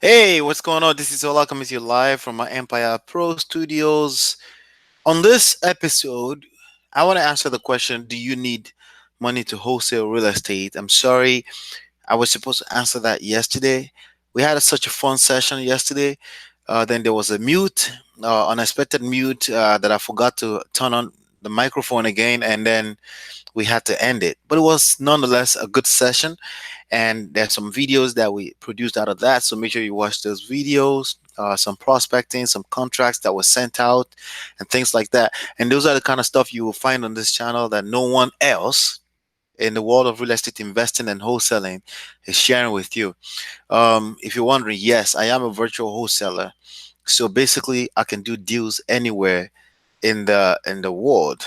Hey, what's going on? This is Ola coming to you live from my Empire Pro Studios. On this episode, I want to answer the question: do you need money to wholesale real estate? I'm sorry, I was supposed to answer that yesterday. We had such a fun session yesterday. Then there was a mute, unexpected mute that I forgot to turn on the microphone again, and then we had to end it. But it was nonetheless a good session, and there's some videos that we produced out of that, so make sure you watch those videos. Some prospecting, some contracts that were sent out, and things like that. And those are the kind of stuff you will find on this channel that no one else in the world of real estate investing and wholesaling is sharing with you. If you're wondering, yes, I am a virtual wholesaler, so basically I can do deals anywhere in the world.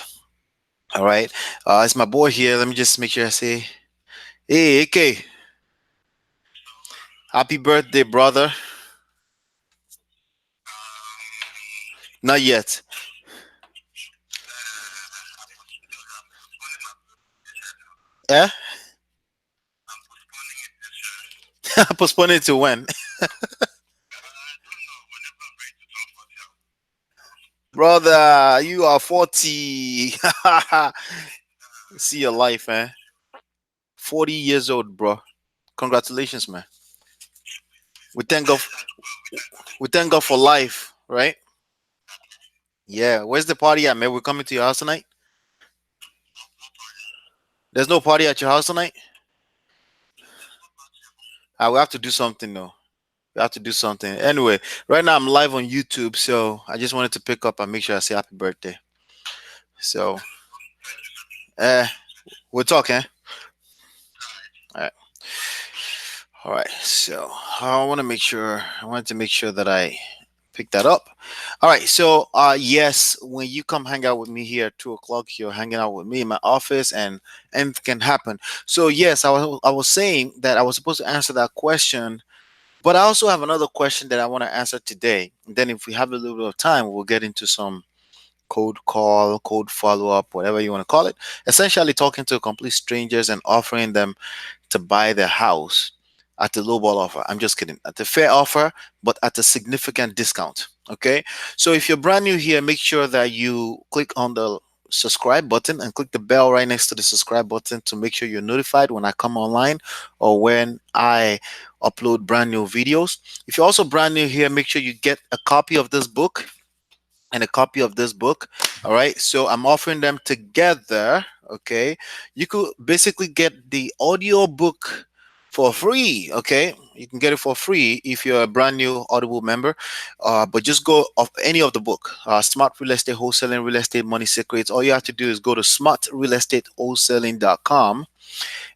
All right. It's my boy here. Let me just make sure I say, hey, AK, happy birthday, brother. Not yet. Yeah. Postpone it to when? Brother, you are 40. See your life, man. 40 years old, bro. Congratulations, man. We thank God. We thank God for life, right? Yeah. Where's the party at, man? We're coming to your house tonight. There's no party at your house tonight. We have to do something though. We have to do something. Anyway, right now I'm live on YouTube, so I just wanted to pick up and make sure I say happy birthday. So, uh, we're talking. All right. All right. So I wanted to make sure that I pick that up. All right. So, yes, when you come hang out with me here at 2 o'clock, you're hanging out with me in my office, and anything can happen. So, yes, I was saying that I was supposed to answer that question, but I also have another question that I want to answer today. And then, if we have a little bit of time, we'll get into some code call, code follow up, whatever you want to call it. Essentially, talking to complete strangers and offering them to buy their house at a lowball offer. I'm just kidding. At a fair offer, but at a significant discount. Okay. So if you're brand new here, make sure that you click on the subscribe button and click the bell right next to the subscribe button to make sure you're notified when I come online or when I upload brand new videos. If you're also brand new here, make sure you get a copy of this book and a copy of this book. All right. So I'm offering them together. Okay. You could basically get the audio book for free. Okay. You can get it for free if you're a brand new Audible member. But just go off any of the book. Smart Real Estate Wholesaling, Real Estate Money Secrets. All you have to do is go to smartrealestatewholesaling.com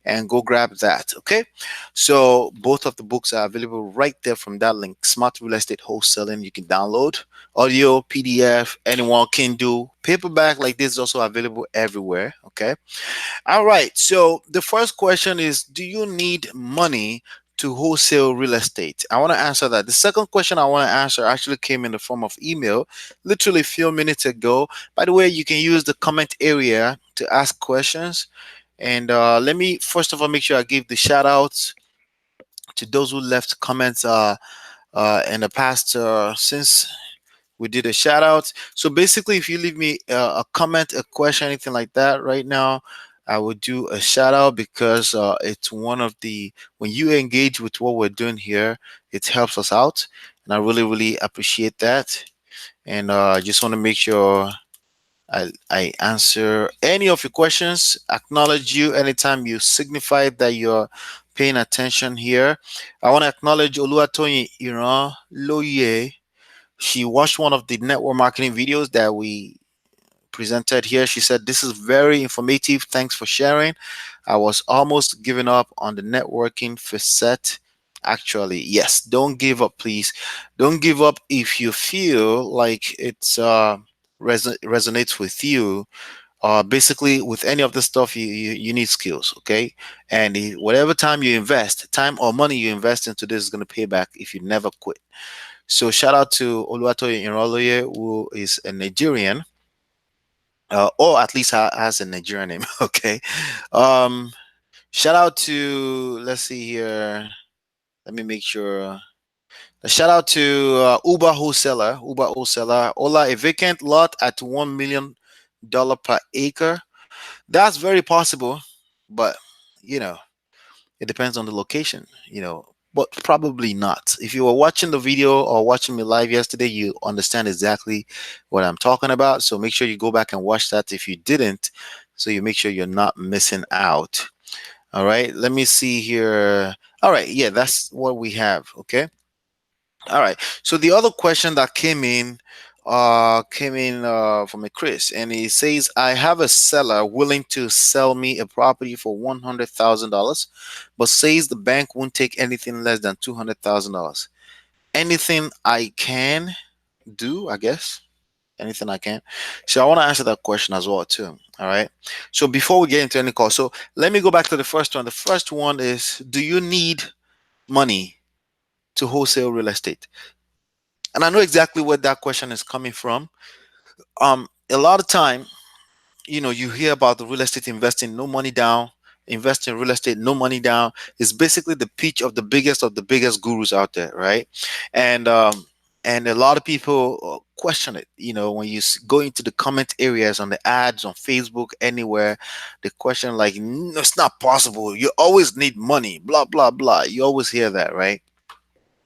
and go grab that. Okay. So both of the books are available right there from that link. Smart Real Estate Wholesaling. You can download audio, PDF, anyone can do. Paperback like this is also available everywhere. Okay. All right. So the first question is, do you need money to wholesale real estate? I want to answer that. The second question I want to answer actually came in the form of email literally a few minutes ago. By the way, you can use the comment area to ask questions. And let me first of all make sure I give the shout outs to those who left comments in the past since we did a shout out. So basically, if you leave me a comment, a question, anything like that right now, I would do a shout out because it's one of the, when you engage with what we're doing here, it helps us out. And I really, really appreciate that. And I just want to make sure I answer any of your questions, acknowledge you anytime you signify that you're paying attention here. I want to acknowledge Oluwatoyin Iran Loye. She watched one of the network marketing videos that we presented here. She said, "This is very informative. Thanks for sharing. I was almost giving up on the networking facet. Actually, yes, don't give up, please. Don't give up if you feel like it's resonates with you. Basically, with any of this stuff, you need skills, okay? And whatever time you invest, time or money you invest into this is going to pay back if you never quit. So shout out to Oluwatoyin Iroloye, who is a Nigerian, or at least has a Nigerian name. Okay. Shout out to, let's see here. Let me make sure. A shout out to Uber wholesaler. Ola, a vacant lot at $1 million per acre. That's very possible, but you know, it depends on the location, but probably not. If you were watching the video or watching me live yesterday, you understand exactly what I'm talking about. So make sure you go back and watch that if you didn't, so you make sure you're not missing out. All right, let me see here. All right, yeah, that's what we have. Okay. All right. So the other question that came in from a Chris, and he says, "I have a seller willing to sell me a property for $100,000, but says the bank won't take anything less than $200,000. Anything I can do, I guess." Anything I can. So I want to answer that question as well too. All right. So before we get into any call, so let me go back to the first one. The first one is, do you need money to wholesale real estate? And I know exactly where that question is coming from. A lot of time, you hear about the real estate investing, no money down, invest in real estate, no money down. It's basically the pitch of the biggest gurus out there, right? And a lot of people question it. When you go into the comment areas on the ads on Facebook, anywhere, the question like, no, it's not possible. You always need money, blah blah blah. You always hear that, right?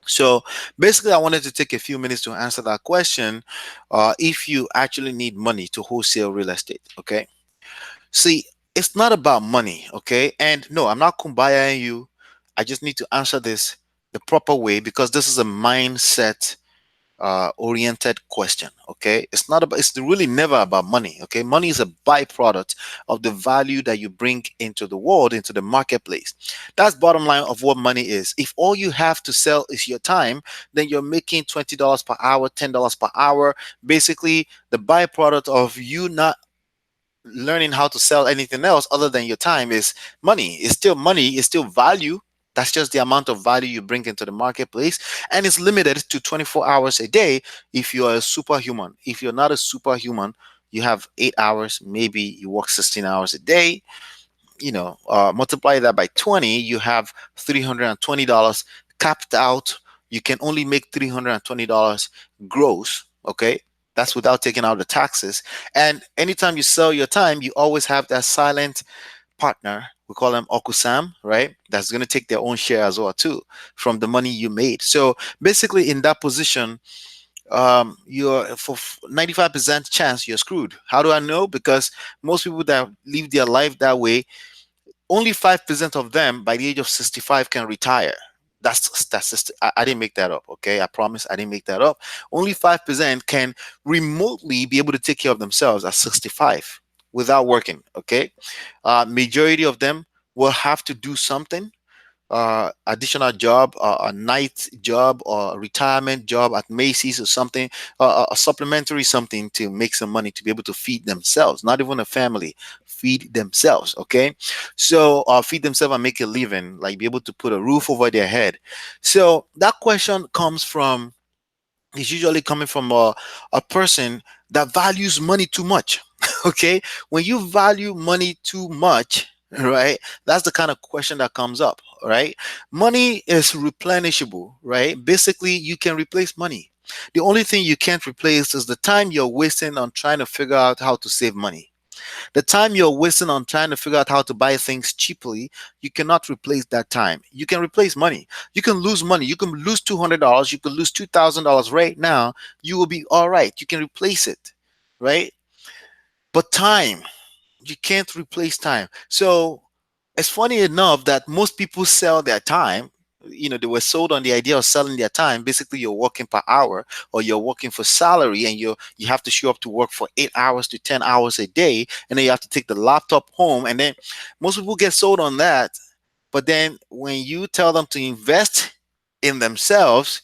So basically, I wanted to take a few minutes to answer that question. If you actually need money to wholesale real estate, okay? See, it's not about money, okay? And no, I'm not kumbayaing you. I just need to answer this the proper way because this is a mindset oriented question. Okay, it's really never about money. Okay, money is a byproduct of the value that you bring into the world, into the marketplace. That's bottom line of what money is. If all you have to sell is your time, then you're making $20 per hour, $10 per hour. Basically, the byproduct of you not learning how to sell anything else other than your time is money. It's still money, it's still value. That's just the amount of value you bring into the marketplace. And it's limited to 24 hours a day if you're a superhuman. If you're not a superhuman, you have 8 hours, maybe you work 16 hours a day. Multiply that by 20, you have $320 capped out. You can only make $320 gross. Okay. That's without taking out the taxes. And anytime you sell your time, you always have that silent partner. We call them Okusam, right? That's going to take their own share as well, too, from the money you made. So basically, in that position, you're for 95% chance you're screwed. How do I know? Because most people that live their life that way, only 5% of them by the age of 65 can retire. That's statistic. I didn't make that up. Okay. I promise I didn't make that up. Only 5% can remotely be able to take care of themselves at 65 without working. Okay. Majority of them will have to do something, additional job, a night job or a retirement job at Macy's or something, a supplementary something to make some money to be able to feed themselves, not even a family, feed themselves. Okay. So feed themselves and make a living, like be able to put a roof over their head. So that question comes from is usually coming from a person that values money too much. Okay. When you value money too much, right, that's the kind of question that comes up, right? Money is replenishable, right? Basically, you can replace money. The only thing you can't replace is the time you're wasting on trying to figure out how to save money. The time you're wasting on trying to figure out how to buy things cheaply, you cannot replace that time. You can replace money. You can lose money. You can lose $200. You can lose $2,000 right now. You will be all right. You can replace it, right? But time, you can't replace time. So it's funny enough that most people sell their time. They were sold on the idea of selling their time. Basically, you're working per hour or you're working for salary, and you have to show up to work for 8 hours to 10 hours a day, and then you have to take the laptop home. And then most people get sold on that. But then when you tell them to invest in themselves,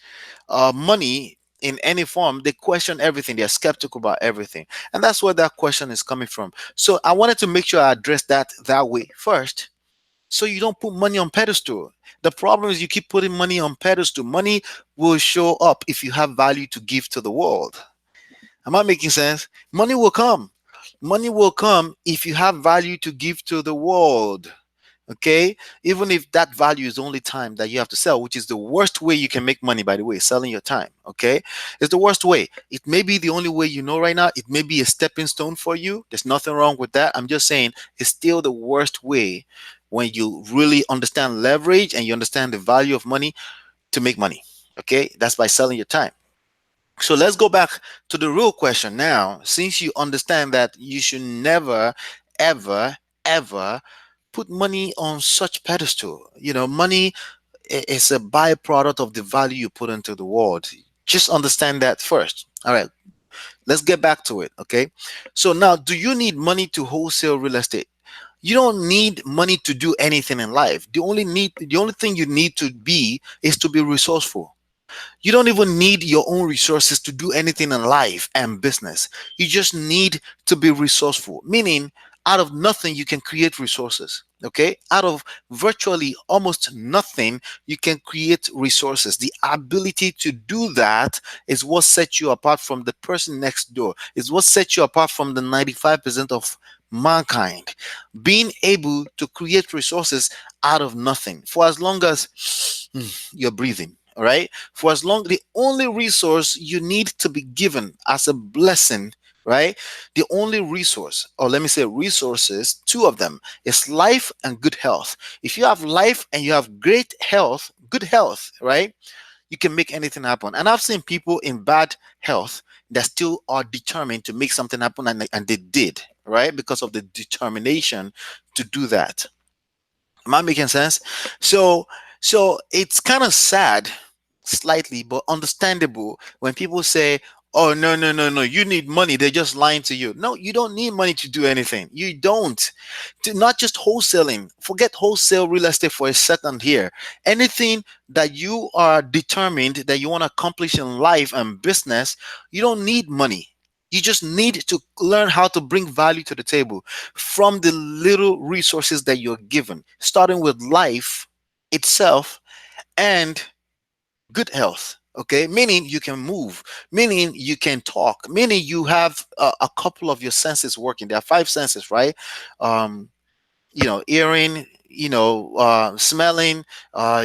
money in any form, they question everything. They're skeptical about everything. And that's where that question is coming from. So I wanted to make sure I address that way first, so you don't put money on pedestal. The problem is you keep putting money on pedestal. Money will show up if you have value to give to the world. Am I making sense? Money will come. Money will come if you have value to give to the world. Okay, even if that value is the only time that you have to sell, which is the worst way you can make money, by the way, selling your time. Okay, it's the worst way. It may be the only way you know right now. It may be a stepping stone for you. There's nothing wrong with that. I'm just saying it's still the worst way when you really understand leverage and you understand the value of money to make money. Okay, that's by selling your time. So let's go back to the real question now. Since you understand that you should never, ever, ever put money on such pedestal. Money is a byproduct of the value you put into the world. Just understand that first. All right, let's get back to it. Okay. So now, do you need money to wholesale real estate? You don't need money to do anything in life. The only thing you need to be is to be resourceful. You don't even need your own resources to do anything in life and business. You just need to be resourceful, meaning out of nothing, you can create resources. Okay. Out of virtually almost nothing, you can create resources. The ability to do that is what sets you apart from the person next door, is what sets you apart from the 95% of mankind. Being able to create resources out of nothing for as long as you're breathing. All right. For as long, the only resource you need to be given as a blessing, right? The only resource, or let me say resources, two of them, is life and good health. If you have life and you have great health, good health, right? You can make anything happen. And I've seen people in bad health that still are determined to make something happen, and they did, right? Because of the determination to do that. Am I making sense? So, so it's kind of sad, slightly, but understandable when people say, "Oh, no, no, no, no, you need money." They're just lying to you. No, you don't need money to do anything. You don't. Not just wholesaling. Forget wholesale real estate for a second here. Anything that you are determined that you want to accomplish in life and business, you don't need money. You just need to learn how to bring value to the table from the little resources that you're given, starting with life itself and good health. Okay, meaning you can move, meaning you can talk, meaning you have a couple of your senses working. There are five senses, right? um hearing, smelling,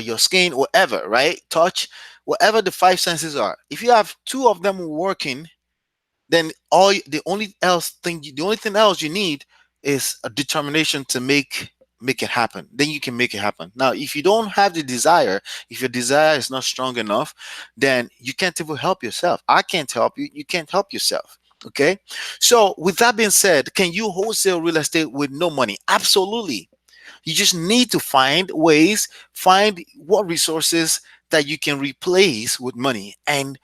your skin, whatever, right? Touch, whatever the five senses are. If you have two of them working, then the only thing else you need is a determination to make it happen. Then you can make it happen. Now, if you don't have the desire, if your desire is not strong enough, then you can't even help yourself. I can't help you, you can't help yourself. Okay. So with that being said, can you wholesale real estate with no money? Absolutely. You just need to find what resources that you can replace with money and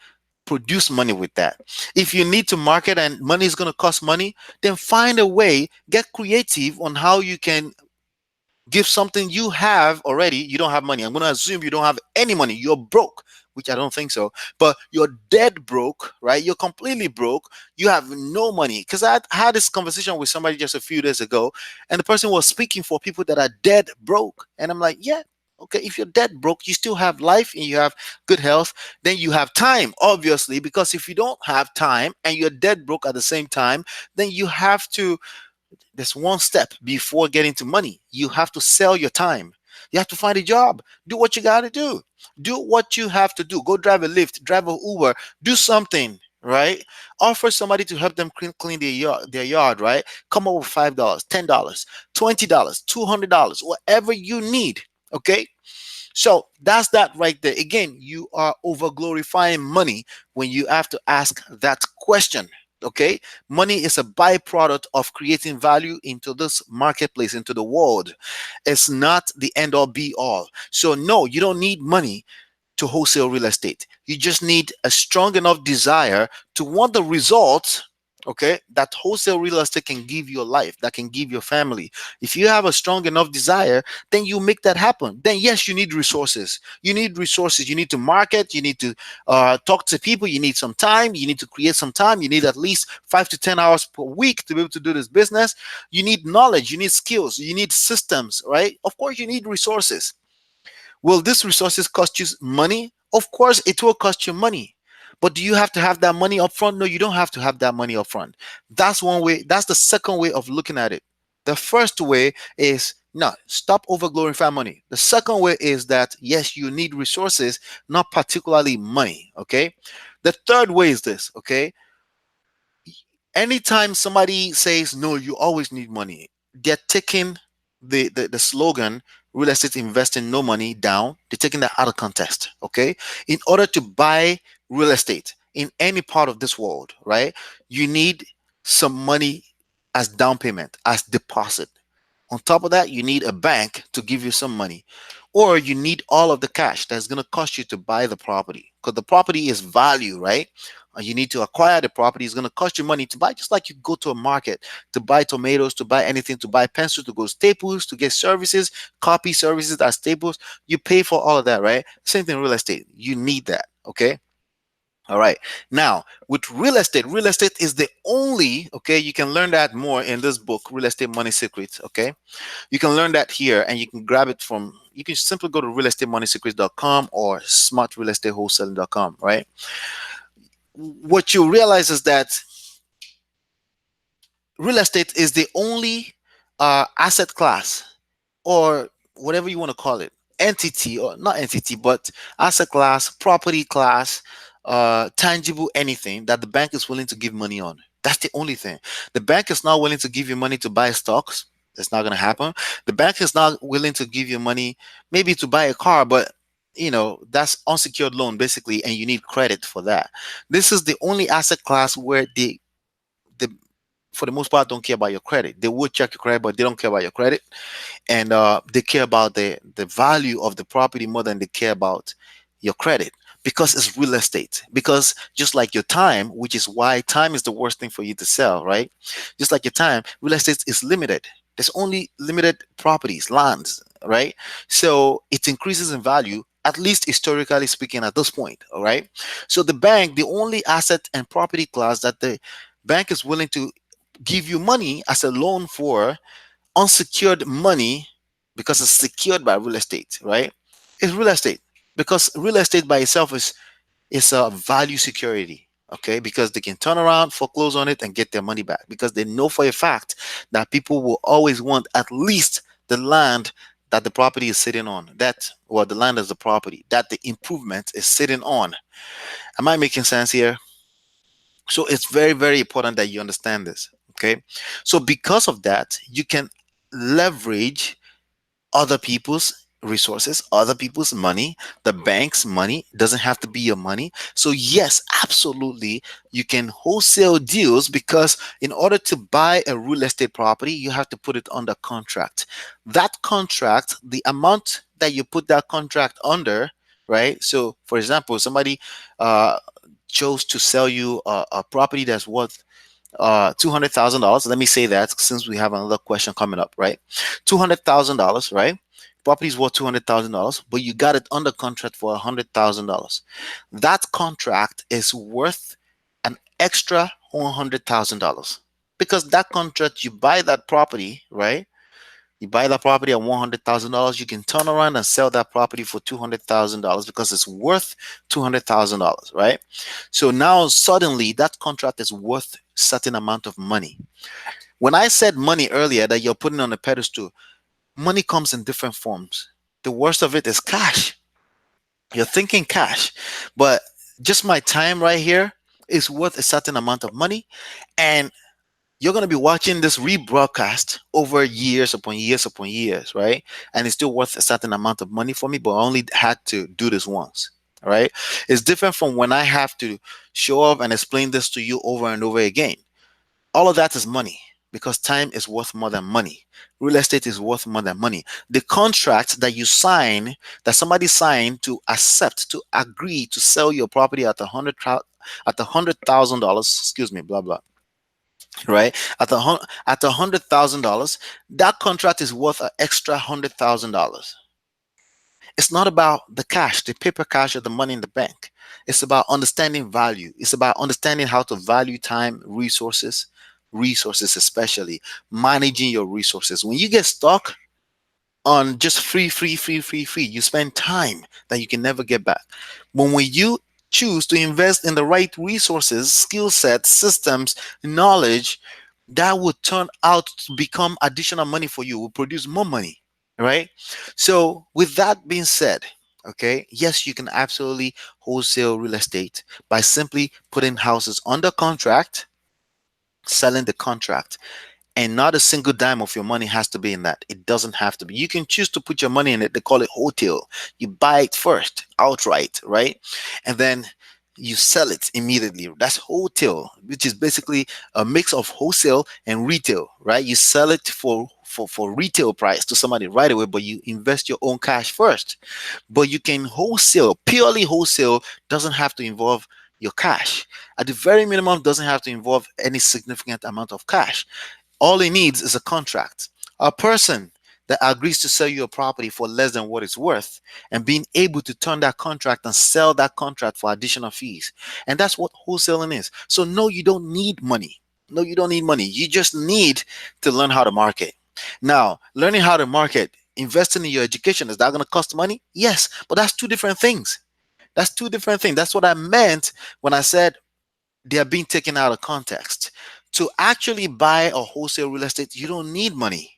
produce money with that. If you need to market and money is going to cost money, then find a way, get creative on how you can give something you have already. You don't have money. I'm going to assume you don't have any money. You're broke, which I don't think so. But you're dead broke, right? You're completely broke. You have no money. Because I had this conversation with somebody just a few days ago, and the person was speaking for people that are dead broke. And I'm like, yeah. Okay, if you're dead broke, you still have life and you have good health, then you have time, obviously, because if you don't have time and you're dead broke at the same time, then you have to there's one step before getting to money. You have to sell your time. You have to find a job. Do what you got to do. Do what you have to do. Go drive a Lyft, drive a Uber, do something, right? Offer somebody to help them clean their yard, right? Come up with $5, $10, $20, $200, whatever you need. Okay. So that's that right there. Again, you are over glorifying money when you have to ask that question. Okay, money is a byproduct of creating value into this marketplace, into the world. It's not the end all be all. So, no, you don't need money to wholesale real estate. You just need a strong enough desire to want the results, okay, that wholesale real estate can give your life, that can give your family. If you have a strong enough desire, then you make that happen. Then, yes, you need resources. You need resources. You need to market. You need to talk to people. You need some time. You need to create some time. You need at least 5 to 10 hours per week to be able to do this business. You need knowledge. You need skills. You need systems, right? Of course, you need resources. Will these resources cost you money? Of course, it will cost you money. But do you have to have that money up front? No, you don't have to have that money up front. That's one way. That's the second way of looking at it. The first way is No, stop over glorifying money. The second way is that yes, you need resources, not particularly money. Okay. The third way is this. Okay. Anytime somebody says no, you always need money, they're taking the slogan real estate investing no money down. They're taking that out of context. Okay. In order to buy real estate in any part of this world, right, you need some money as down payment, as deposit. On top of that, you need a bank to give you some money, or you need all of the cash that's going to cost you to buy the property because the property is value, right? You need to acquire the property. It's going to cost you money to buy, just like you go to a market to buy tomatoes, to buy anything, to buy pencils, to go Staples, to get services, copy services at Staples. You pay for all of that, right? Same thing real estate. You need that, okay? All right. Now, with real estate is the only, okay, you can learn that more in this book, Real Estate Money Secrets, okay? You can learn that here and you can grab it from, you can simply go to realestatemoneysecrets.com or smartrealestatewholesaling.com, right? What you realize is that real estate is the only asset class, or whatever you want to call it, entity, or not entity, but asset class, property class, tangible anything that the bank is willing to give money on. That's the only thing. The bank is not willing to give you money to buy stocks. That's not going to happen. The bank is not willing to give you money maybe to buy a car, but that's unsecured loan basically, and you need credit for that. This is the only asset class where the for the most part don't care about your credit. They would check your credit, but they don't care about your credit, and they care about the value of the property more than they care about your credit, because it's real estate. Because just like your time, which is why time is the worst thing for you to sell, right? Just like your time, real estate is limited. There's only limited properties, lands, right? So it increases in value, at least historically speaking, at this point. All right. So the bank, the only asset and property class that the bank is willing to give you money as a loan for, unsecured money, because it's secured by real estate, right? It's real estate, because real estate by itself is a value security. Okay, because they can turn around, foreclose on it, and get their money back, because they know for a fact that people will always want at least the land that the property is sitting on, that, well, the land is the property that the improvement is sitting on. Am I making sense here? So it's very, very important that you understand this. Okay. So because of that, you can leverage other people's resources, other people's money. The bank's money doesn't have to be your money. So yes, absolutely, you can wholesale deals, because in order to buy a real estate property, you have to put it under contract. That contract, the amount that you put that contract under, right? So for example, somebody uh, chose to sell you a property that's worth $200,000. Let me say that since we have another question coming up, right? $200,000, right? Property's worth $200,000, but you got it under contract for $100,000. That contract is worth an extra $100,000, because that contract, you buy that property, right? You buy that property at $100,000. You can turn around and sell that property for $200,000 because it's worth $200,000, right? So now suddenly that contract is worth certain amount of money. When I said money earlier that you're putting on a pedestal, money comes in different forms. The worst of it is cash. You're thinking cash, but just my time right here is worth a certain amount of money, and you're going to be watching this rebroadcast over years upon years upon years, right? And it's still worth a certain amount of money for me, but I only had to do this once. All right. It's different from when I have to show up and explain this to you over and over again. All of that is money, because time is worth more than money. Real estate is worth more than money. The contract that you sign, that somebody signed to accept, to agree to sell your property at $100,000, excuse me, blah blah, right? At $100,000, that contract is worth an extra $100,000. It's not about the cash, the paper cash, or the money in the bank. It's about understanding value. It's about understanding how to value time, resources, especially managing your resources. When you get stuck on just free, you spend time that you can never get back. But when you choose to invest in the right resources, skill sets, systems, knowledge, that would turn out to become additional money for you, will produce more money. right? So with that being said, okay, yes, you can absolutely wholesale real estate by simply putting houses under contract, selling the contract, and not a single dime of your money has to be in that. It doesn't have to be. You can choose to put your money in it. They call it wholesale. You buy it first outright, right? And then you sell it immediately. That's wholesale, which is basically a mix of wholesale and retail, right? You sell it for retail price to somebody right away, but you invest your own cash first. But you can wholesale, purely wholesale doesn't have to involve your cash. At the very minimum, doesn't have to involve any significant amount of cash. All it needs is a contract. A person that agrees to sell you a property for less than what it's worth and being able to turn that contract and sell that contract for additional fees. And that's what wholesaling is. So, no, you don't need money. No, you don't need money. You just need to learn how to market. Now, learning how to market, investing in your education, is that going to cost money? Yes, but that's two different things. That's two different things. That's what I meant when I said they are being taken out of context. To actually buy a wholesale real estate, you don't need money.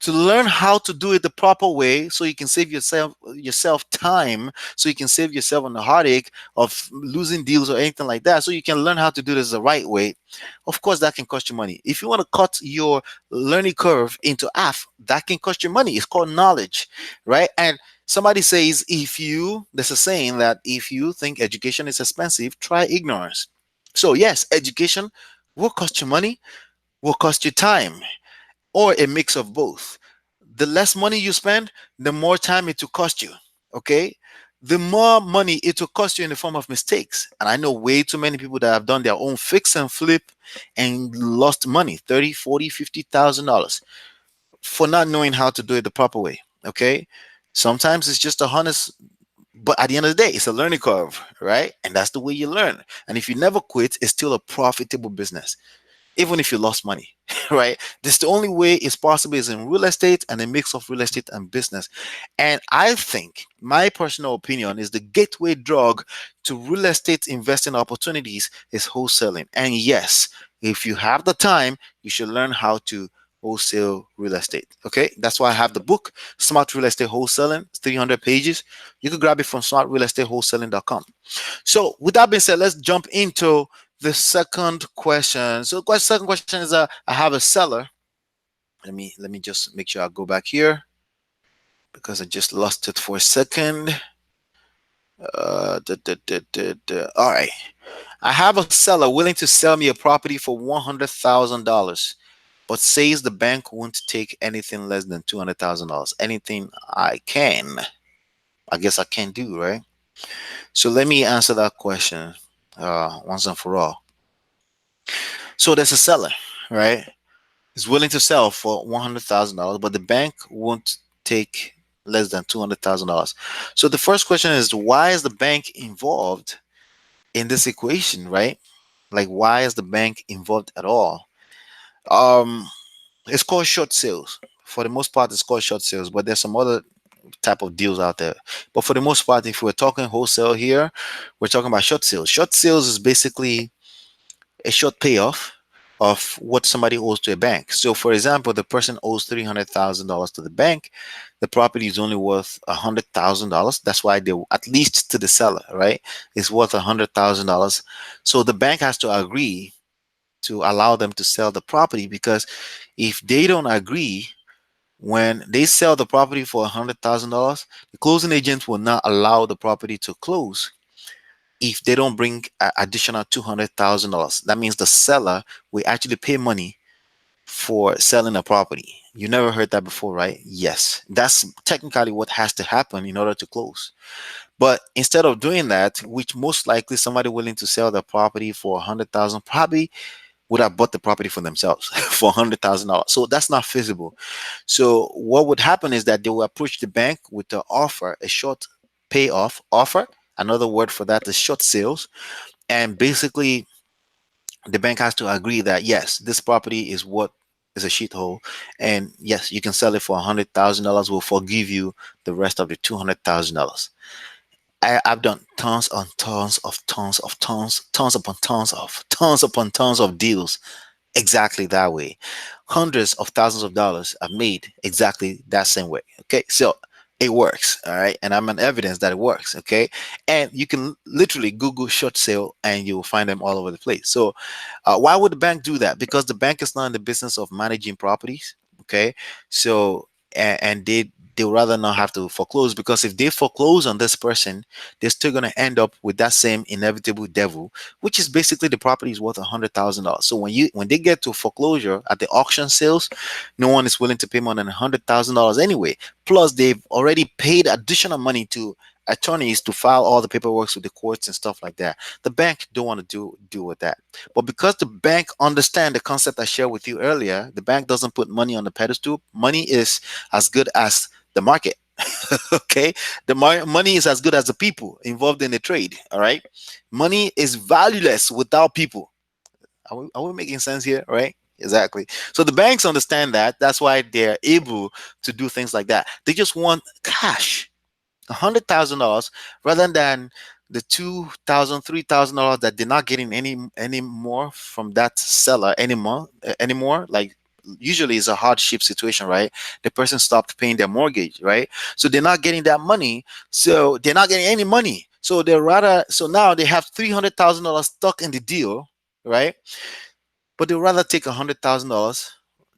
To learn how to do it the proper way so you can save yourself time, so you can save yourself on the heartache of losing deals or anything like that, so you can learn how to do this the right way. Of course, that can cost you money. If you want to cut your learning curve into half, that can cost you money. It's called knowledge, right? And somebody says, if you, there's a saying that if you think education is expensive, try ignorance. So yes, education will cost you money, will cost you time, or a mix of both. The less money you spend, the more time it will cost you. Okay. The more money it will cost you in the form of mistakes. And I know way too many people that have done their own fix and flip and lost money, 30, 40, $50,000 for not knowing how to do it the proper way. Okay. Sometimes it's just a honest, but at the end of the day, it's a learning curve, right? And that's the way you learn. And if you never quit, it's still a profitable business even if you lost money, right? This the only way it's possible is in real estate and a mix of real estate and business. And I think my personal opinion is the gateway drug to real estate investing opportunities is wholesaling. And yes, if you have the time, you should learn how to wholesale real estate. Okay, that's why I have the book Smart Real Estate Wholesaling. It's 300 pages. You can grab it from smartrealestateWholesaling.com. So, with that being said, let's jump into the second question. So, the second question is: I have a seller. Let me just make sure I go back here because I just lost it for a second. All right, I have a seller willing to sell me a property for $100,000, but says the bank won't take anything less than $200,000. Anything I guess I can do, right? So let me answer that question once and for all. So there's a seller, right? Is willing to sell for $100,000, but the bank won't take less than $200,000. So the first question is, why is the bank involved in this equation, right? Like, why is the bank involved at all? Um, it's called short sales. For the most part, it's called short sales, but there's some other type of deals out there. But for the most part, if we're talking wholesale here, we're talking about short sales. Short sales is basically a short payoff of what somebody owes to a bank. So, for example, the person owes $300,000 to the bank. The property is only worth $100,000. That's why they, at least to the seller, right, is worth $100,000. So the bank has to agree to allow them to sell the property, because if they don't agree, when they sell the property for $100,000, the closing agent will not allow the property to close if they don't bring additional $200,000. That means the seller will actually pay money for selling a property. You never heard that before, right? Yes, that's technically what has to happen in order to close. But instead of doing that, which most likely somebody willing to sell their property for 100,000 probably would have bought the property for themselves for $100,000. So that's not feasible. So what would happen is that they will approach the bank with the offer, a short payoff offer. Another word for that is short sales. And basically, the bank has to agree that yes, this property is what is a shithole, and yes, you can sell it for $100,000. We'll forgive you the rest of the $200,000. I've done tons and tons upon tons of deals exactly that way. Hundreds of thousands of dollars are made exactly that same way. Okay, so it works. All right, and I'm an evidence that it works. Okay, and you can literally Google short sale and you will find them all over the place. So why would the bank do that? Because the bank is not in the business of managing properties. Okay, so and they would rather not have to foreclose, because if they foreclose on this person, they're still going to end up with that same inevitable devil, which is basically the property is worth $100,000. So when they get to foreclosure at the auction sales, no one is willing to pay more than $100,000 anyway. Plus, they've already paid additional money to attorneys to file all the paperwork with the courts and stuff like that. The bank don't want to do with that. But because the bank understand the concept I shared with you earlier, the bank doesn't put money on the pedestal. Money is as good as the market. Okay, the money is as good as the people involved in the trade. All right, money is valueless without people. Are we making sense here? Right, exactly. So the banks understand that. That's why they're able to do things like that. They just want cash, $100,000, rather than the $2,000, $3,000 that they're not getting any more from that seller anymore. Like usually it's a hardship situation, right? The person stopped paying their mortgage, right? So they're not getting that money. So they're not getting any money. So they rather so now they have $300,000 stuck in the deal, right? But they rather take $100,000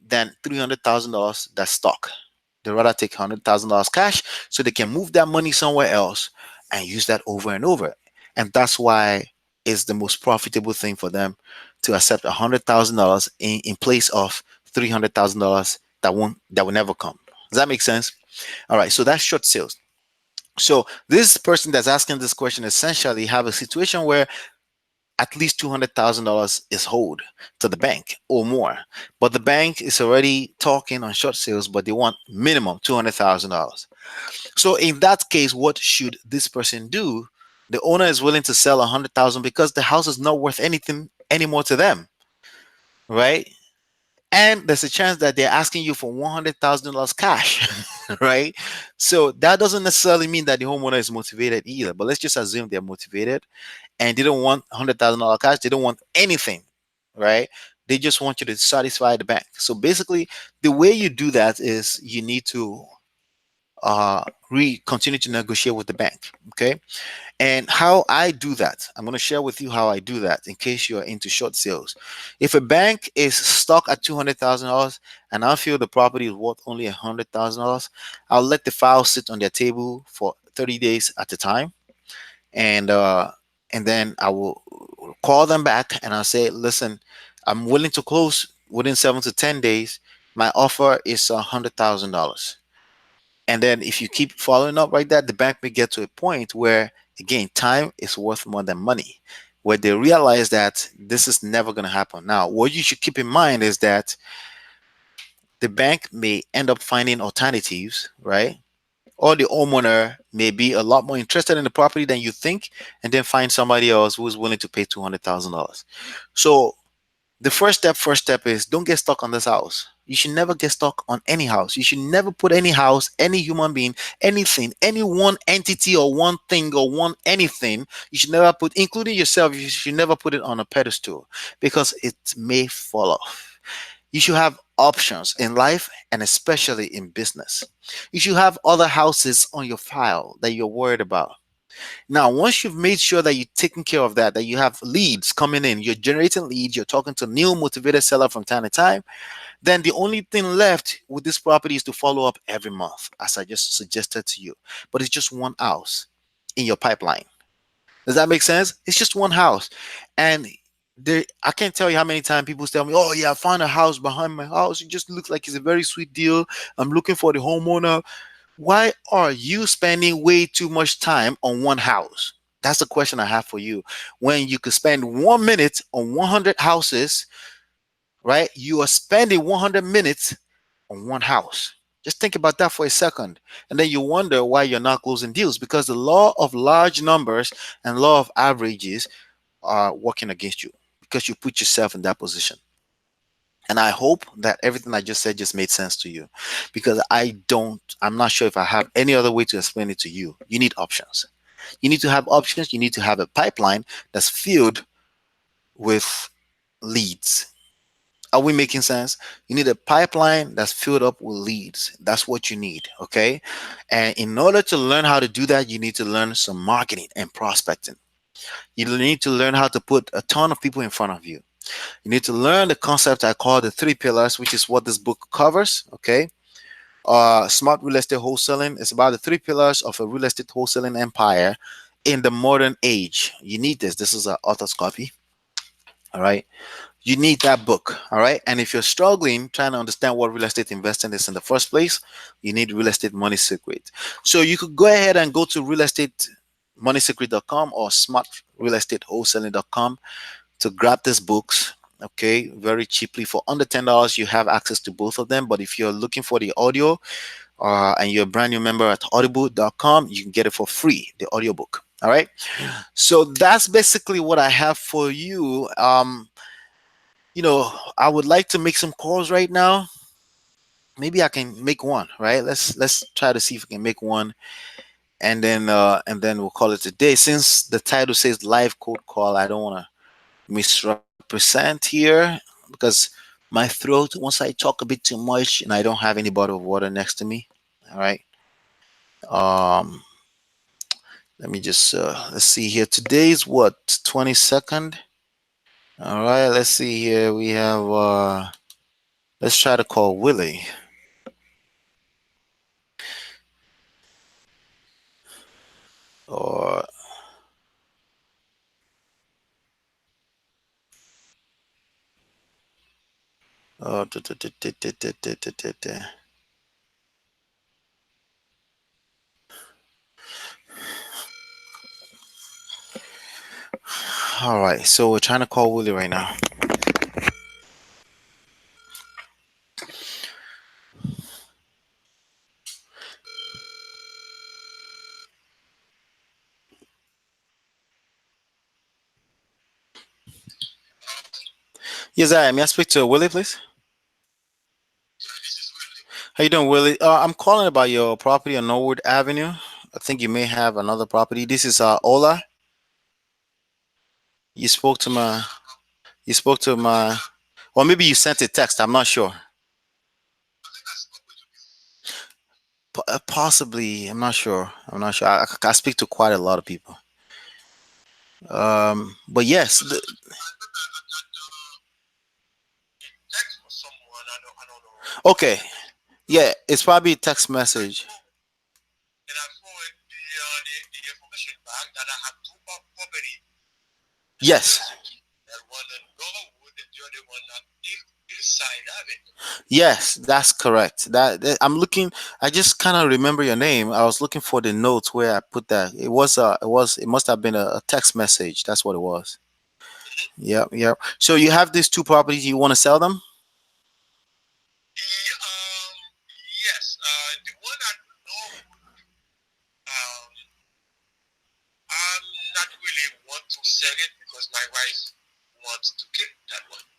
than $300,000 that's stuck. They rather take $100,000 cash so they can move that money somewhere else and use that over and over. And that's why it's the most profitable thing for them to accept $100,000 in place of $300,000 that will never come. Does that make sense? All right, so that's short sales. So this person that's asking this question essentially have a situation where at least $200,000 is owed to the bank or more. But the bank is already talking on short sales, but they want minimum $200,000. So in that case, what should this person do? The owner is willing to sell 100,000 because the house is not worth anything anymore to them, right? And there's a chance that they're asking you for $100,000 cash, right? So that doesn't necessarily mean that the homeowner is motivated either. But let's just assume they're motivated and they don't want $100,000 cash. They don't want anything, right? They just want you to satisfy the bank. So basically, the way you do that is you need to continue to negotiate with the bank. Okay, and how I do that, I'm going to share with you how I do that in case you're into short sales. If a bank is stuck at $200,000 and I feel the property is worth only $100,000, I'll let the file sit on their table for 30 days at a time, and uh, and then I will call them back and I'll say, listen, I'm willing to close within 7 to 10 days. My offer is $100,000. And then if you keep following up like that, the bank may get to a point where, again, time is worth more than money, where they realize that this is never going to happen. Now, what you should keep in mind is that the bank may end up finding alternatives, right? Or the homeowner may be a lot more interested in the property than you think, and then find somebody else who's willing to pay $200,000. So the first step is don't get stuck on this house. You should never get stuck on any house. You should never put any house, any human being, anything, any one entity or one thing or one anything. You should never put, including yourself, you should never put it on a pedestal because it may fall off. You should have options in life and especially in business. You should have other houses on your file that you're worried about. Now, once you've made sure that you're taking care of that, that you have leads coming in, you're generating leads, you're talking to new motivated seller from time to time, then the only thing left with this property is to follow up every month, as I just suggested to you. But it's just one house in your pipeline. Does that make sense? It's just one house. And I can't tell you how many times people tell me, oh, yeah, I found a house behind my house. It just looks like it's a very sweet deal. I'm looking for the homeowner. Why are you spending way too much time on one house? That's the question I have for you. When you could spend 1 minute on 100 houses, right? You are spending 100 minutes on one house. Just think about that for a second. And then you wonder why you're not closing deals, because the law of large numbers and law of averages are working against you because you put yourself in that position. And I hope that everything I just said just made sense to you, because I'm not sure if I have any other way to explain it to you. You need options. You need to have options. You need to have a pipeline that's filled with leads. Are we making sense? You need a pipeline that's filled up with leads. That's what you need. Okay. And in order to learn how to do that, you need to learn some marketing and prospecting. You need to learn how to put a ton of people in front of you. You need to learn the concept I call the three pillars, which is what this book covers. Okay. Smart Real Estate Wholesaling is about the three pillars of a real estate wholesaling empire in the modern age. You need this. This is an author's copy. All right. You need that book. All right. And if you're struggling trying to understand what real estate investing is in the first place, you need Real Estate Money Secret. So you could go ahead and go to realestatemoneysecret.com or smartrealestateWholesaling.com to grab these books. Okay, very cheaply for under $10, you have access to both of them. But if you're looking for the audio, and you're a brand new member at audible.com, you can get it for free, the audiobook. All right. So that's basically what I have for you. I would like to make some calls right now. Maybe I can make one, right? Let's try to see if we can make one, and then we'll call it a day. Since the title says live cold call, I don't want to misrepresent here because my throat, once I talk a bit too much and I don't have any bottle of water next to me. All right. Um Let me just let's see here. Today's what, 22nd? All right, let's see here. We have let's try to call Willie. Or duh, duh, duh, duh, duh, duh, duh, duh, duh, duh. All right, so we're trying to call Willie right now. Yes, I am. May I speak to Willie, please? How you doing, Willie? I'm calling about your property on Norwood Avenue. I think you may have another property. This is Ola. You spoke to my. You spoke to my. Or maybe you sent a text. I'm not sure. Possibly. I'm not sure. I'm not sure. I speak to quite a lot of people. But yes. Okay. Yeah, it's probably a text message. Yes. Yes, that's correct. I'm looking. I just kind of remember your name. I was looking for the notes where I put that. It must have been a text message. That's what it was. Yep, yep. So you have these two properties. You want to sell them?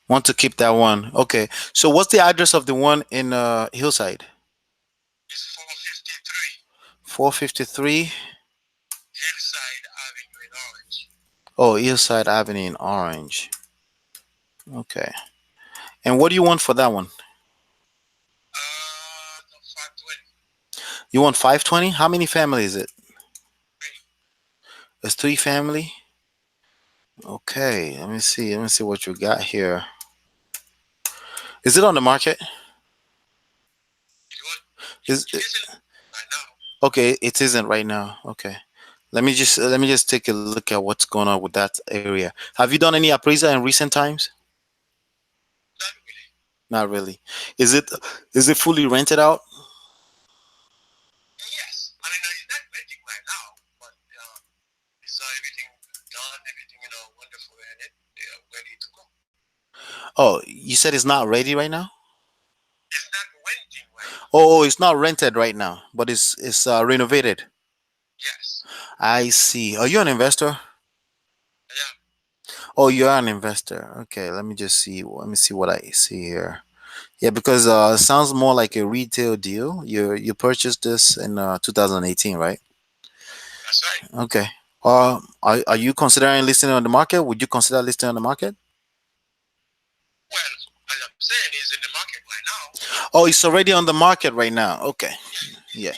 Want to keep that one? Okay. So what's the address of the one in Hillside? 453. Oh, Hillside Avenue in Orange. Okay. And what do you want for that one? You want 520? How many family is it? It's three family. Okay. Let me see. Let me see what you got here. Is it on the market? Is it, okay? It isn't right now. Okay. Let me just take a look at what's going on with that area. Have you done any appraisal in recent times? Not really. Is it is it fully rented out? Oh, you said it's not ready right now? Oh, it's not rented right now, but it's renovated. I see. Are you an investor? Oh, you're an investor. Okay, let me just see. Let me see what I see here. Yeah, because it sounds more like a retail deal. You purchased this in 2018, right? Okay. Are you considering listing on the market? Would you consider listing on the market? saying is in the market right now. Oh, it's already on the market right now. Okay. Yeah.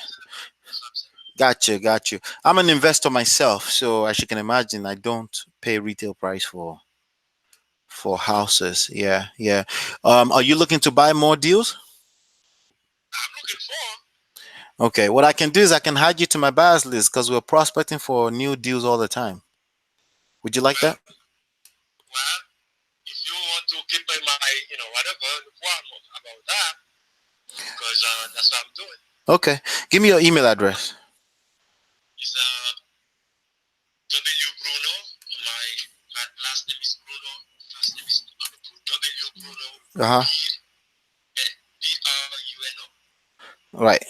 Got you. I'm an investor myself, so as you can imagine, I don't pay retail price for houses. Yeah, yeah. Are you looking to buy more deals? I'm looking for. Okay, what I can do is I can add you to my buyers list because we're prospecting for new deals all the time. Would you like that? Well, if you want to keep in my, whatever, about that, because that's what I'm doing. Okay, give me your email address. It's W Bruno. My last name is Bruno. First name is W Bruno. Uh huh. BRUNO. Right.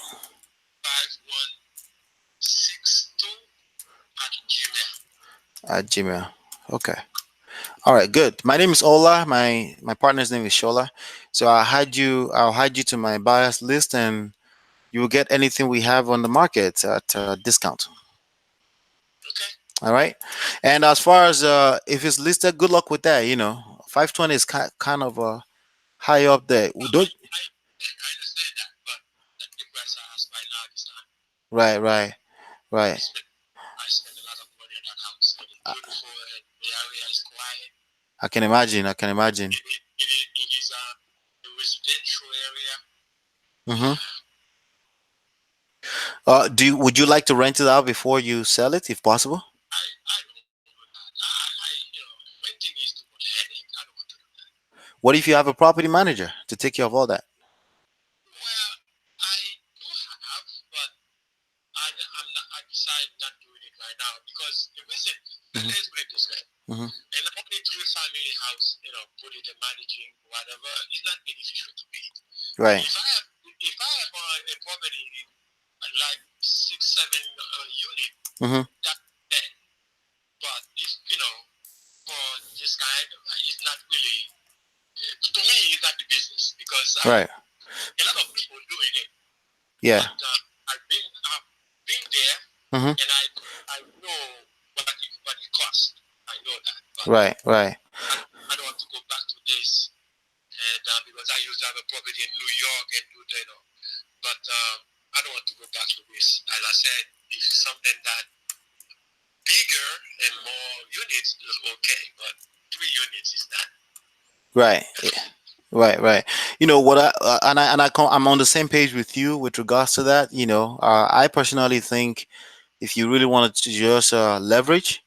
5162 at Gmail. Okay. All right. Good. My name is Ola. My partner's name is Shola. So I'll hide you to my buyers list, and you will get anything we have on the market at discount. All right. And as far as if it's listed, good luck with that. 520 is kind of high up there. Don't. Right, right, right. I I can imagine. I can imagine. It is a residential area. Mm-hmm. Would you like to rent it out before you sell it, if possible? I don't do that. Renting is too much headache. I don't want to do that. What if you have a property manager to take care of all that? Well, I do have, but I decide not doing it right now because the reason. Mm-hmm. Let's put it this way. Mm-hmm. And only three family house, put it in managing whatever, is not beneficial to me. Right. If I have a property like 6, 7 unit, mm-hmm. that's bad. But if for this kind, it's not really to me. It's not the business because right. A lot of people doing it. Yeah. But I've been there, mm-hmm. and I know what it costs. I know that. But right. I don't want to go back to this, and because I used to have a property in New York and but I don't want to go back to this. As I said, if something that bigger and more units is okay, but 3 units is not. Right. Yeah. Right. What I'm on the same page with you with regards to that. I personally think if you really wanted to just leverage,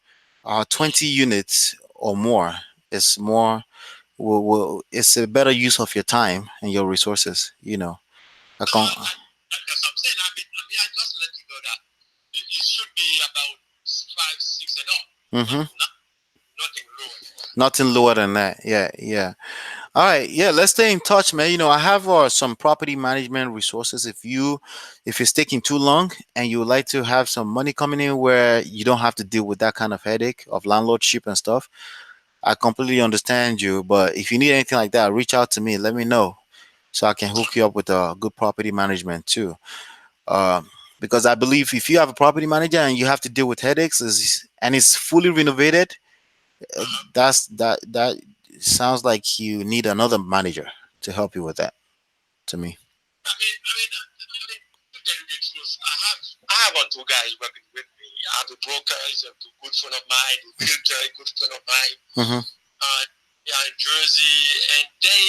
20 units or more is more. It's a better use of your time and your resources. That's what I'm saying. I just let you know that it should be about 5, 6 and up. Mm-hmm. Nothing lower. Nothing lower than that. Yeah. All right, yeah, let's stay in touch, man. I have some property management resources. If it's taking too long and you would like to have some money coming in where you don't have to deal with that kind of headache of landlordship and stuff, I completely understand you. But if you need anything like that, reach out to me. Let me know so I can hook you up with good property management too. Because I believe if you have a property manager and you have to deal with headaches and it's fully renovated, that sounds like you need another manager to help you with that. To me. To tell you the truth, I have 2 guys working with me. I have a broker, he's a good friend of mine, a realtor, a good friend of mine. Mm-hmm. Yeah, in Jersey, and they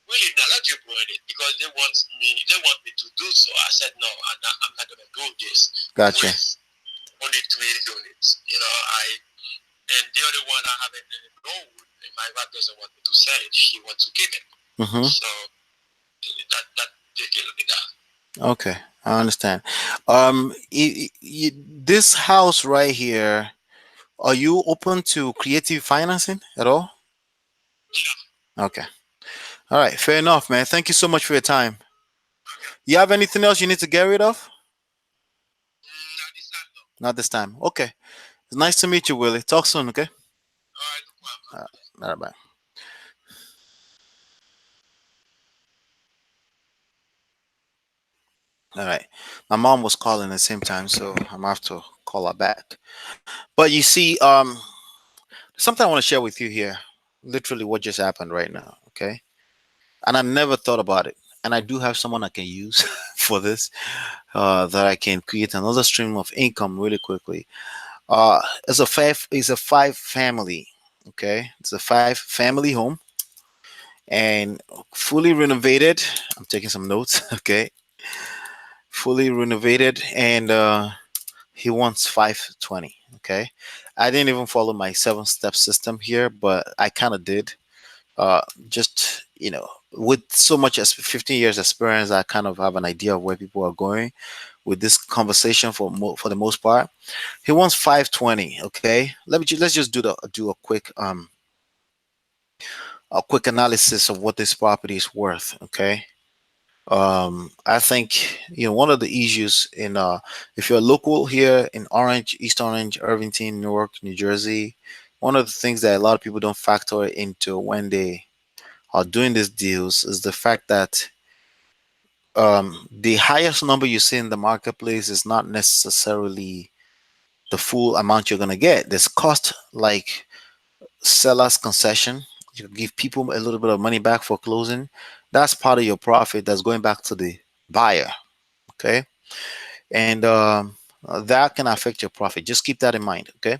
really not knowledgeable in it because they want me to do so. I said no, I'm not gonna do this. Gotcha. With only 3 units, and the other one I have in Norwood, and my wife doesn't want me to sell it. She wants to keep it. Mm-hmm. So that take a look at that. Okay, I understand. This house right here, are you open to creative financing at all? Yeah. Okay. All right. Fair enough, man. Thank you so much for your time. You have anything else you need to get rid of? Not this time, though. Not this time. Okay. It's nice to meet you, Willie. Talk soon, okay? All right. All right. Bye. All right. My mom was calling at the same time, so I'm gonna have to call her back. But you see, something I want to share with you here. Literally, what just happened right now. Okay. and I never thought about it. And I do have someone I can use for this, that I can create another stream of income really quickly. It's a five family. Okay, it's a five family home and fully renovated. I'm taking some notes. Okay, fully renovated, and he wants 520. Okay, I didn't even follow my 7 step system here, but I kind of did. Just with so much as 15 years experience, I kind of have an idea of where people are going with this conversation for the most part. He wants 520. Okay, let's just do a quick analysis of what this property is worth. Okay. I think one of the issues in if you're local here in Orange, East Orange, Irvington, Newark, New Jersey, one of the things that a lot of people don't factor into when they are doing these deals is the fact that the highest number you see in the marketplace is not necessarily the full amount you're gonna get. There's cost like seller's concession. You give people a little bit of money back for closing. That's part of your profit that's going back to the buyer. Okay, and that can affect your profit. Just keep that in mind. Okay.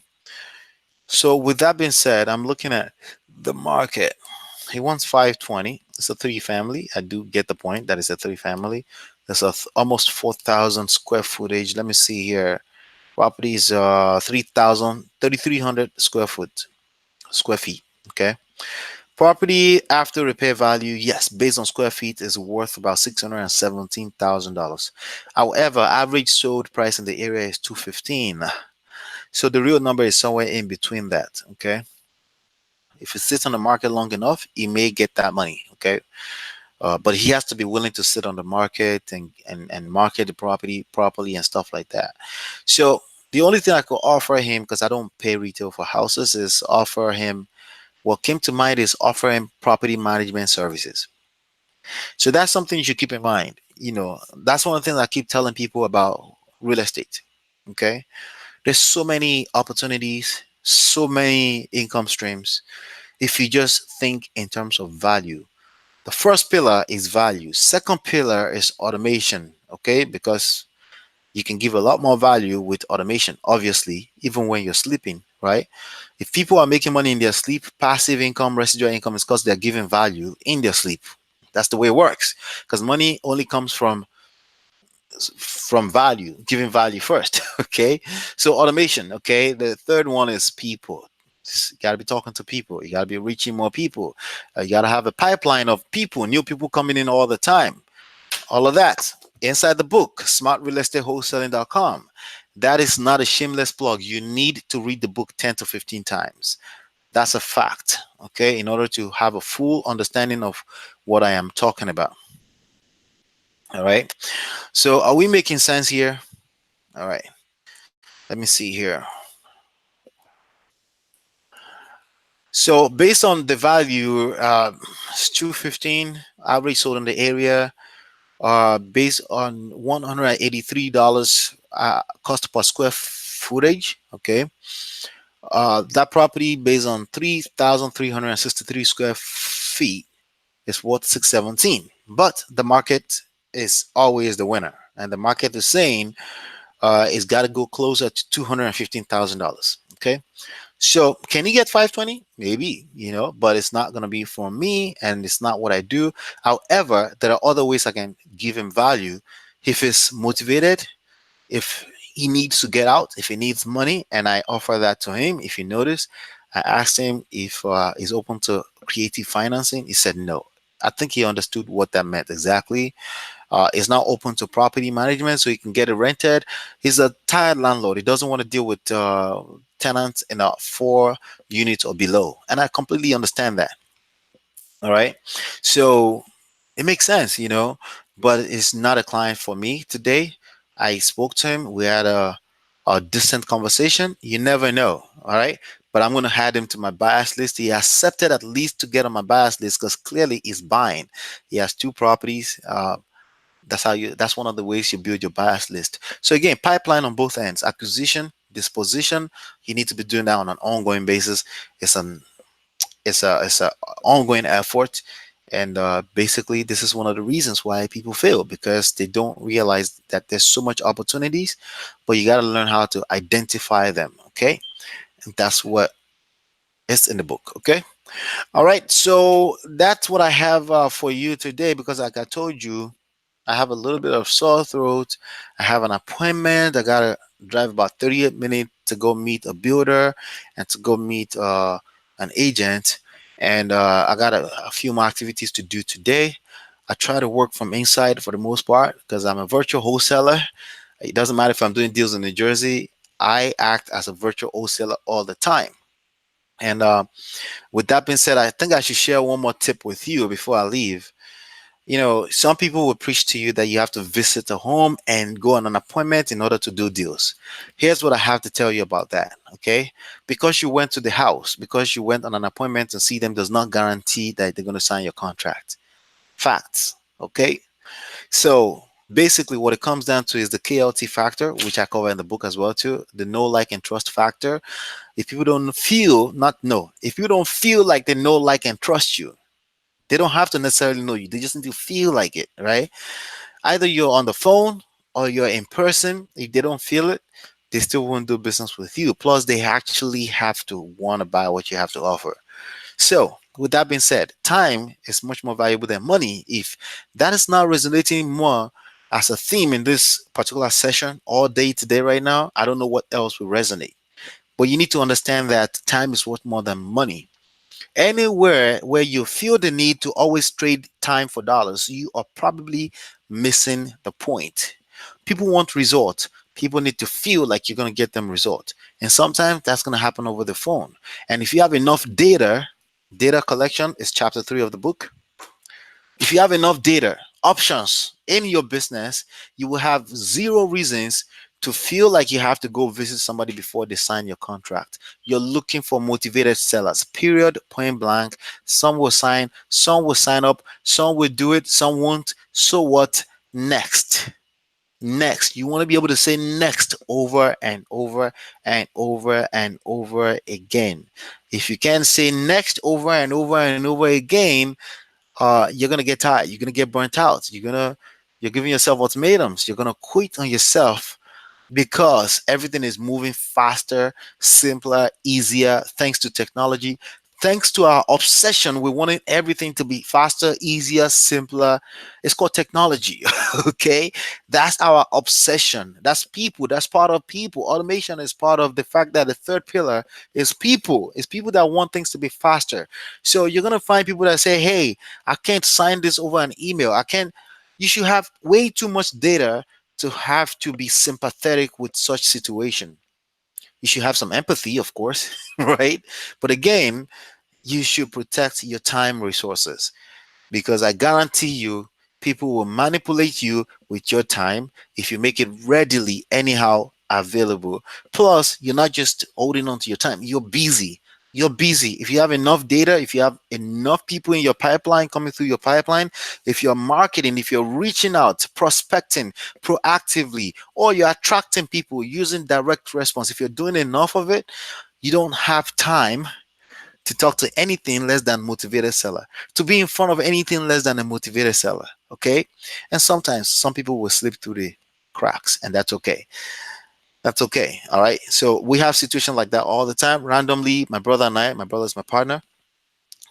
So with that being said, I'm looking at the market. He wants 520. It's a three family. I do get the point that it's a three family. There's almost 4,000 square footage. Let me see here. Property is 3,300 square feet. Okay. Property after repair value, yes, based on square feet, is worth about $617,000. However, average sold price in the area is 215. So the real number is somewhere in between that. Okay. If it sits on the market long enough, he may get that money. Okay. But he has to be willing to sit on the market and market the property properly and stuff like that. So the only thing I could offer him, because I don't pay retail for houses, is offer him what came to mind is offer him property management services. So that's something you should keep in mind. That's one of the things I keep telling people about real estate. Okay. There's so many opportunities, so many income streams. If you just think in terms of value, the first pillar is value. Second pillar is automation. Okay. Because you can give a lot more value with automation, obviously, even when you're sleeping, right? If people are making money in their sleep, passive income, residual income is because they're giving value in their sleep. That's the way it works. Because money only comes from value, giving value first. Okay. So automation. Okay. The third one is people. You got to be talking to people. You got to be reaching more people. You got to have a pipeline of people, new people coming in all the time. All of that inside the book, smartrealestateWholesaling.com. That is not a shameless plug. You need to read the book 10 to 15 times. That's a fact, okay, in order to have a full understanding of what I am talking about. All right. So, are we making sense here? All right. Let me see here. So, based on the value, it's 215 average sold in the area, based on $183 cost per square footage. Okay. That property based on 3,363 square feet is worth 617. But the market is always the winner. And the market is saying it's got to go closer to $215,000. Okay. So can he get 520? Maybe, but it's not going to be for me and it's not what I do. However, there are other ways I can give him value if he's motivated, if he needs to get out, if he needs money, and I offer that to him. If you notice, I asked him if he's open to creative financing. He said no. I think he understood what that meant exactly. Is now open to property management so he can get it rented. He's a tired landlord. He doesn't want to deal with tenants in a 4 units or below. And I completely understand that. All right. So it makes sense, but it's not a client for me today. I spoke to him. We had a distant conversation. You never know. All right. But I'm going to add him to my bias list. He accepted at least to get on my bias list because clearly he's buying. He has 2 properties. That's one of the ways you build your bias list. So again, pipeline on both ends, acquisition, disposition. You need to be doing that on an ongoing basis. It's an it's a ongoing effort, And basically, this is one of the reasons why people fail, because they don't realize that there's so much opportunities, but you got to learn how to identify them. Okay. And that's what is in the book. Okay. All right. So that's what I have for you today, because like I told you, I have a little bit of sore throat. I have an appointment. I gotta drive about 38 minutes to go meet a builder and to go meet an agent. And I got a few more activities to do today. I try to work from inside for the most part because I'm a virtual wholesaler. It doesn't matter if I'm doing deals in New Jersey. I act as a virtual wholesaler all the time. And with that being said, I think I should share one more tip with you before I leave. Some people will preach to you that you have to visit a home and go on an appointment in order to do deals. Here's what I have to tell you about that, okay? Because you went to the house, because you went on an appointment to see them, does not guarantee that they're going to sign your contract. Facts, okay? So basically, what it comes down to is the KLT factor, which I cover in the book as well too. The know, like, and trust factor. If people don't feel, not know, if you don't feel like they know, like, and trust you, they don't have to necessarily know you. They just need to feel like it, right? Either you're on the phone or you're in person. If they don't feel it, they still won't do business with you. Plus, they actually have to want to buy what you have to offer. So, with that being said, time is much more valuable than money. If that is not resonating more as a theme in this particular session all day today, right now, I don't know what else will resonate. But you need to understand that time is worth more than money. Anywhere where you feel the need to always trade time for dollars, you are probably missing the point. People want results. People need to feel like you're going to get them results. And sometimes that's going to happen over the phone. And if you have enough data, data collection is chapter 3 of the book. If you have enough data, options in your business, you will have zero reasons to feel like you have to go visit somebody before they sign your contract. You're looking for motivated sellers, period, point blank. Some will sign, some will sign up, some will do it, some won't. So what? Next. Next. You want to be able to say next over and over and over and over again. If you can say next over and over and over again, you're gonna get tired. You're gonna get burnt out. You're giving yourself ultimatums. You're gonna quit on yourself because everything is moving faster, simpler, easier, thanks to technology, thanks to our obsession with wanting everything to be faster, easier, simpler. It's called technology. Okay, that's our obsession. That's people. That's part of people. Automation is part of the fact that the third pillar is people. It's people that want things to be faster. So you're gonna find people that say, hey, I can't sign this over an email. I can't. You should have way too much data to have to be sympathetic with such situation. You should have some empathy, of course, right? But again, you should protect your time resources, because I guarantee you, people will manipulate you with your time if you make it readily, anyhow available. Plus, you're not just holding on to your time, you're busy. You're busy. If you have enough data, if you have enough people in your pipeline coming through your pipeline, if you're marketing, if you're reaching out, prospecting proactively, or you're attracting people using direct response, if you're doing enough of it, you don't have time to talk to anything less than motivated seller, to be in front of anything less than a motivated seller. Okay. And sometimes some people will slip through the cracks, and that's okay. That's okay. All right. So we have situations like that all the time. Randomly, my brother and I, my brother is my partner,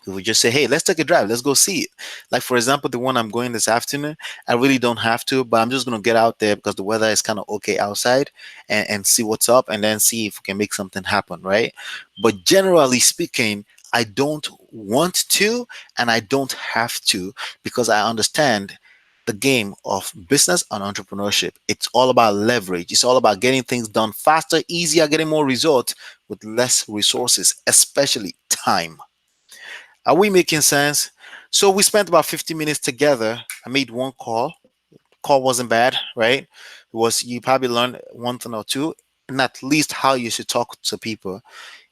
we would just say, hey, let's take a drive. Let's go see it. Like, for example, the one I'm going this afternoon, I really don't have to, but I'm just going to get out there because the weather is kind of okay outside, and see what's up, and then see if we can make something happen, right? But generally speaking, I don't want to and I don't have to, because I understand the game of business and entrepreneurship. It's all about leverage. It's all about getting things done faster, easier, getting more results with less resources, especially time. Are we making sense? So we spent about 50 minutes together. I made one call. Call wasn't bad, right? It was, you probably learned one thing or two, and at least how you should talk to people.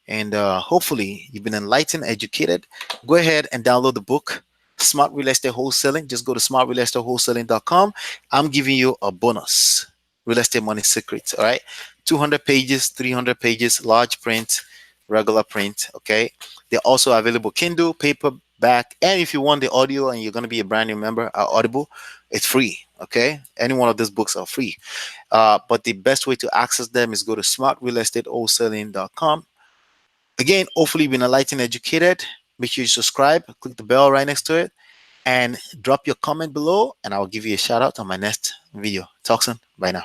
And hopefully you've been enlightened, educated. Go ahead and download the book, Smart Real Estate Wholesaling. Just go to smartrealestateWholesaling.com. I'm giving you a bonus. Real estate money secrets. All right. 200 pages, 300 pages, large print, regular print. Okay. They're also available Kindle, paperback, back. And if you want the audio and you're going to be a brand new member at Audible, it's free. Okay, any one of these books are free. But the best way to access them is go to smartrealestatewholesaling.com. Again, hopefully you've been enlightened, educated. Make sure you subscribe, click the bell right next to it, and drop your comment below, and I'll give you a shout out on my next video. Talk soon. Bye now.